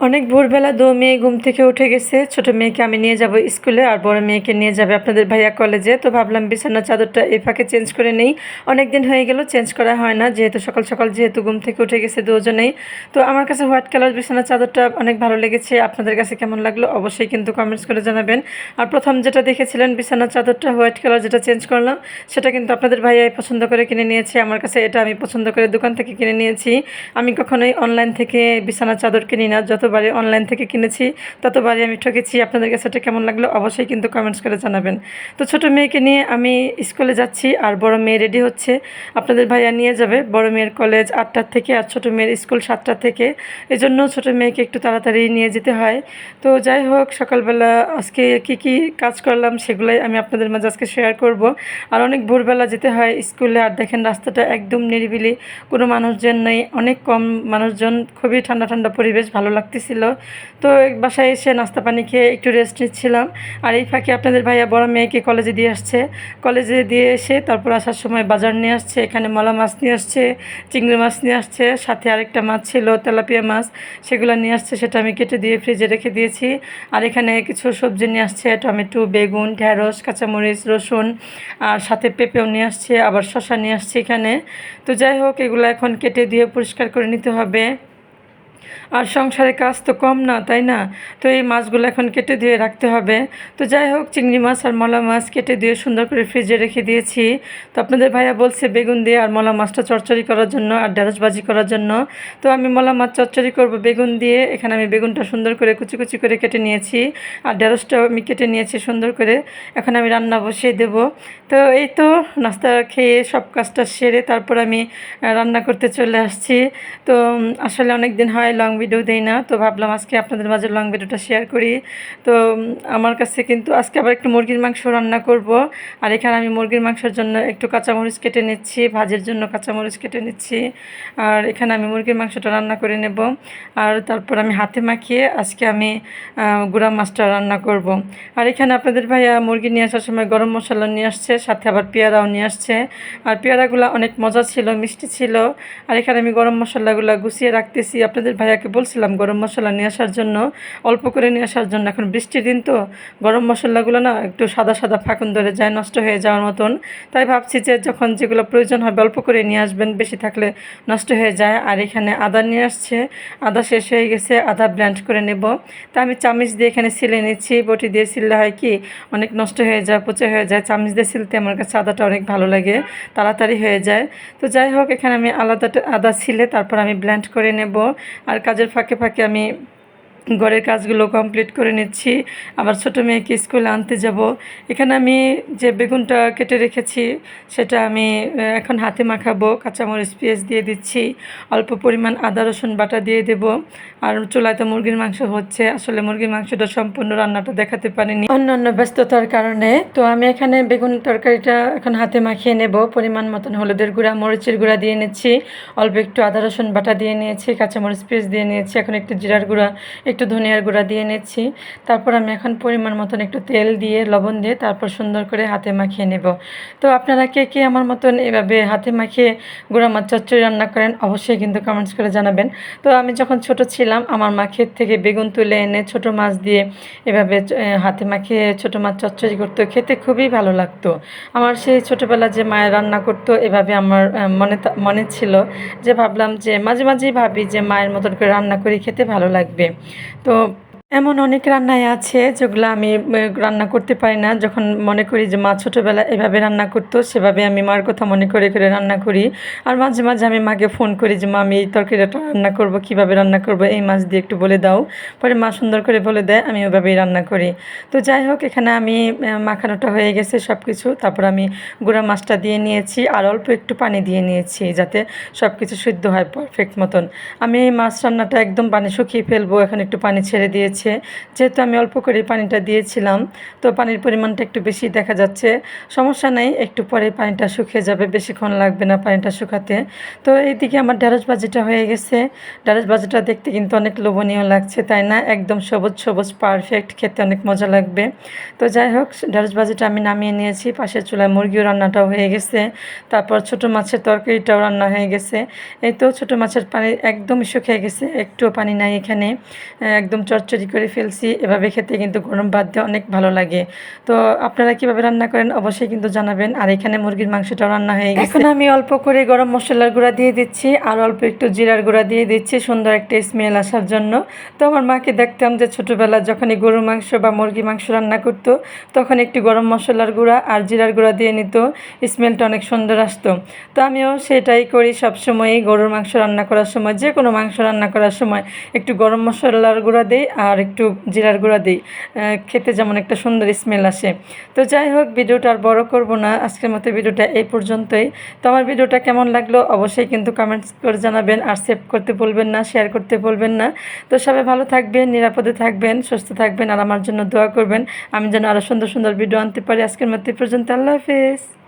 অনেক ভোরবেলা মেয়ে ঘুম থেকে উঠে গেছে। ছোট মেয়েকে আমি নিয়ে যাব স্কুলে, আর বড় মেয়েকে নিয়ে যাবে আপনাদের ভাইয়া কলেজে। তো ভাবলাম বিছানার চাদরটা এই ফাঁকে চেঞ্জ করে নেই। অনেক দিন হয়ে গেল চেঞ্জ করা হয় না, যেহেতু সকাল সকাল যেহেতু ঘুম থেকে উঠে গেছে দুজনেই। তো আমার কাছে হোয়াইট কালার বিছানার চাদরটা অনেক ভালো লেগেছে। আপনাদের কাছে কেমন লাগলো অবশ্যই কিন্তু কমেন্টস করে জানাবেন। আর প্রথম যেটা দেখেছিলেন বিছানার চাদরটা হোয়াইট কালার, যেটা চেঞ্জ করলাম সেটা কিন্তু আপনাদের ভাইয়াই পছন্দ করে কিনে নিয়েছে। আমার কাছে এটা আমি পছন্দ করে দোকান থেকে কিনে নিয়েছি। আমি কখনোই অনলাইন থেকে বিছানার চাদর কিনি না, যতবারই অনলাইন থেকে কিনেছি ততবারই আমি ঠকেছি। আপনাদের কাছে এটা কেমন লাগলো অবশ্যই কিন্তু কমেন্টস করে জানাবেন। তো ছোটো মেয়েকে নিয়ে আমি স্কুলে যাচ্ছি, আর বড় মেয়ে রেডি হচ্ছে। আপনাদের ভাইয়া নিয়ে যাবে। বড় মেয়ের কলেজ 8টার থেকে, আর ছোটো মেয়ের স্কুল 7টা থেকে। এই জন্য ছোটো মেয়েকে একটু তাড়াতাড়ি নিয়ে যেতে হয়। তো যাই হোক, সকালবেলা আজকে কি কাজ করলাম সেগুলোই আমি আপনাদের মাঝে আজকে শেয়ার করব। আর অনেক ভোরবেলা যেতে হয় স্কুলে, আর দেখেন রাস্তাটা একদম নিরিবিলি, কোনো মানুষজন নেই, অনেক কম মানুষজন, খুবই ঠান্ডা ঠান্ডা পরিবেশ, ভালো লাগতেছিল। তো বাসায় এসে নাস্তা পানি খেয়ে একটু রেস্ট নিচ্ছিলাম। আর এই ফাঁকে আপনাদের ভাইয়া বড় মেয়েকে কলেজে দিয়ে আসছে। কলেজে দিয়ে এসে তারপর আসার সময় বাজার নিয়ে আসছে। এখানে মলা মাছ নিয়ে আসছে, চিংড়ি মাছ নিয়ে আসছে, সাথে আরেকটা মাছ ছিল তেলাপিয়া মাছ, সেগুলো নিয়ে আসছে। সেটা আমি কেটে দিয়ে ফ্রিজে রেখে দিয়েছি। আর এখানে কিছু সবজি নিয়ে আসছে, টমেটো, বেগুন, ঢেঁড়স, কাঁচামরিচ, রসুন, আর সাথে পেঁপেও নিয়ে আসছে, আবার শসা নিয়ে আসছে এখানে। তো যাই হোক, এগুলো এখন কেটে দিয়ে পরিষ্কার করে নিতে হবে। আর সংসারের কাজ তো কম না, তাই না? তো এই মাছগুলো এখন কেটে দিয়ে রাখতে হবে। তো যাই হোক, চিংড়ি মাছ আর মলা মাছ কেটে দিয়ে সুন্দর করে ফ্রিজে রেখে দিয়েছি। তো আপনাদের ভাইয়া বলছে বেগুন দিয়ে আর মলা মাছটা চচ্চড়ি করার জন্য, আর ঢেঁড়স ভাজি করার জন্য। তো আমি মলা মাছ চচ্চড়ি করব বেগুন দিয়ে। এখানে আমি বেগুনটা সুন্দর করে কুচি কুচি করে কেটে নিয়েছি, আর ঢেঁড়সটাও আমি কেটে নিয়েছি সুন্দর করে। এখন আমি রান্না বসিয়ে দেব। তো এই তো নাস্তা খেয়ে সব কাজটা সেরে তারপর আমি রান্না করতে চলে আসছি। তো আসলে অনেক দিন হয় লং ভিডিও দেই না, তো ভাবলাম আজকে আপনাদের মাঝে লং ভিডিওটা শেয়ার করি। তো আমার কাছে কিন্তু আজকে আবার একটু মুরগির মাংস রান্না করব। আর এখানে আমি মুরগির মাংসের জন্য একটু কাঁচামরিচ কেটে নিচ্ছি, ভাজির জন্য কাঁচামরিচ কেটে নিচ্ছি। আর এখানে আমি মুরগির মাংসটা রান্না করে নেব। আর তারপর আমি হাতে মাখিয়ে আজকে আমি গুঁড়া মাছটা রান্না করব। আর এখানে আপনাদের ভাইয়া মুরগি নিয়ে আসার সময় গরম মশলা নিয়ে আসছে, সাথে আবার পেয়ারাও নিয়ে আসছে। আর পেয়ারাগুলো অনেক মজা ছিল, মিষ্টি ছিল। আর এখানে আমি গরম মশলাগুলো গুছিয়ে রাখতেছি। আপনাদের ভাইয়াকে বলছিলাম গরম মশলা নিয়ে আসার জন্য, অল্প করে নিয়ে আসার জন্য। এখন বৃষ্টির দিন তো গরম মশলাগুলো না একটু সাদা সাদা ফাঁকুন ধরে যায়, নষ্ট হয়ে যাওয়ার মতন। তাই ভাবছি যে যখন যেগুলো প্রয়োজন হবে অল্প করে নিয়ে আসবেন, বেশি থাকলে নষ্ট হয়ে যায়। আর এখানে আদা নিয়ে আসছে, আদা শেষ হয়ে গেছে, আদা ব্লেন্ড করে নেব। তা আমি চামচ দিয়ে এখানে ছিলে নিচ্ছি। বটি দিয়ে ছিলে হয় কি অনেক নষ্ট হয়ে যায়, পচে হয়ে যায়। চামচ দিয়ে ছিলতে আমার কাছে আদাটা অনেক ভালো লাগে, তাড়াতাড়ি হয়ে যায়। তো যাই হোক, এখানে আমি আদা ছিলে তারপর আমি ব্লেন্ড করে নেব। আর কাজের ফাঁকে ফাঁকে আমি ঘরের কাজগুলো কমপ্লিট করে নিচ্ছি। আবার ছোটো মেয়েকে স্কুলে আনতে যাব। এখানে আমি যে বেগুনটা কেটে রেখেছি সেটা আমি এখন হাতে মাখাবো। কাঁচামরিচ পেঁয়াজ দিয়ে দিচ্ছি, অল্প পরিমাণ আদা রসুন বাটা দিয়ে দেব। আর চুলায় তো মুরগির মাংস হচ্ছে, আসলে মুরগির মাংসটা সম্পূর্ণ রান্নাটা দেখাতে পারিনি অন্য ব্যস্ততার কারণে। তো আমি এখানে বেগুন তরকারিটা এখন হাতে মাখিয়ে নেব। পরিমাণ মতন হলুদের গুঁড়া, মরিচের গুঁড়া দিয়ে নিচ্ছি, অল্প একটু আদা রসুন বাটা দিয়ে নিয়েছি, কাঁচামরিচ পেঁয়াজ দিয়ে নিয়েছি, এখন একটু জিরার গুঁড়া, একটু ধনিয়ার গুঁড়া দিয়ে নিচ্ছি। তারপর আমি এখন পরিমাণ মতন একটু তেল দিয়ে, লবণ দিয়ে তারপর সুন্দর করে হাতে মাখিয়ে নেব। তো আপনারা কে কে আমার মতন এভাবে হাতে মাখিয়ে গুঁড়া মাছ চচ্চড়ি রান্না করেন অবশ্যই কিন্তু কমেন্টস করে জানাবেন। তো আমি যখন ছোট ছিলাম আমার মা ক্ষেত থেকে বেগুন তুলে এনে ছোট মাছ দিয়ে এভাবে হাতে মাখিয়ে ছোট মাছ চচ্চড়ি করতো, খেতে খুবই ভালো লাগতো। আমার সেই ছোটোবেলা যে মায়ের রান্না করতো এভাবে আমার মনে ছিল, যে ভাবলাম যে মাঝে মাঝেই ভাবি যে মায়ের মতন করে রান্না করি, খেতে ভালো লাগবে। তো এমন অনেক রান্নাই আছে যেগুলো আমি রান্না করতে পারি না। যখন মনে করি যে মা ছোটোবেলা এভাবে রান্না করতো, সেভাবে আমি মার কথা মনে করে করে রান্না করি। আর মাঝে মাঝে আমি মাকে ফোন করি যে মা আমি এই তরকারিটা রান্না করব, কীভাবে রান্না করব, এই মাছ দিয়ে একটু বলে দাও। পরে মা সুন্দর করে বলে দেয়, আমি ওইভাবেই রান্না করি। তো যাই হোক, এখানে আমি মাখানোটা হয়ে গেছে সব কিছু। তারপর আমি গুঁড়া মাছটা দিয়ে নিয়েছি, আর অল্প একটু পানি দিয়ে নিয়েছি যাতে সব কিছু সিদ্ধ হয় পারফেক্ট মতন। আমি এই মাছ রান্নাটা একদম পানি শুকিয়ে ফেলবো, এখন একটু পানি ছেড়ে দিয়েছি। হয়েছে, যেহেতু আমি অল্প করে পানিটা দিয়েছিলাম, তো পানির পরিমাণটা একটু বেশি দেখা যাচ্ছে। সমস্যা নেই, একটু পরে পানিটা শুকিয়ে যাবে, বেশিক্ষণ লাগবে না পানিটা শুকাতে। তো এইদিকে আমার ঢেঁড়স ভাজিটা হয়ে গেছে। ঢেঁড়স ভাজিটা দেখতে কিন্তু অনেক লোভনীয় লাগছে, তাই না? একদম সবুজ সবুজ পারফেক্ট, খেতে অনেক মজা লাগবে। তো যাই হোক, ঢেঁড়স ভাজিটা আমি নামিয়ে নিয়েছি। পাশের চুলায় মুরগিও রান্নাটাও হয়ে গেছে। তারপর ছোটো মাছের তরকারিটাও রান্না হয়ে গেছে। এই তো ছোটো মাছের পানি একদমই শুকিয়ে গেছে, একটুও পানি নাই এখানে। একদম চটচড়ি করে ফেলছি। এভাবে খেতে কিন্তু গরম ভাত দিয়ে অনেক ভালো লাগে। তো আপনারা কীভাবে রান্না করেন অবশ্যই কিন্তু জানাবেন। আর এখানে মুরগির মাংসটাও রান্না হয়ে গেছে। এখন আমি অল্প করে গরম মশলার গুঁড়া দিয়ে দিচ্ছি, আর অল্প একটু জিরার গুঁড়া দিয়ে দিচ্ছি সুন্দর একটা স্মেল আসার জন্য। তো আমার মাকে দেখতাম যে ছোটোবেলা যখনই গরুর মাংস বা মুরগি মাংস রান্না করতো, তখন একটু গরম মশলার গুঁড়া আর জিরার গুঁড়া দিয়ে নিত, স্মেলটা অনেক সুন্দর আসতো। তো আমিও সেটাই করি সবসময়ই। গরুর মাংস রান্না করার সময়, যে কোনো মাংস রান্না করার সময় একটু গরম মশলার গুঁড়া দিই আর একটু জিরার গুঁড়া দিই, খেতে যেমন একটা সুন্দর স্মেল আসে। তো যাই হোক, ভিডিওটা আর বড় করব না, আজকের মতো ভিডিওটা এই পর্যন্তই। তো আমার ভিডিওটা কেমন লাগলো অবশ্যই কিন্তু কমেন্টস করে জানাবেন, আর সেভ করতে ভুলবেন না, শেয়ার করতে ভুলবেন না। তো সবাই ভালো থাকবেন, নিরাপদে থাকবেন, সুস্থ থাকবেন, আর আমার জন্য দোয়া করবেন আমি যেন আরও সুন্দর সুন্দর ভিডিও আনতে পারি। আজকের মতো এই পর্যন্ত, আল্লাহ হাফেজ।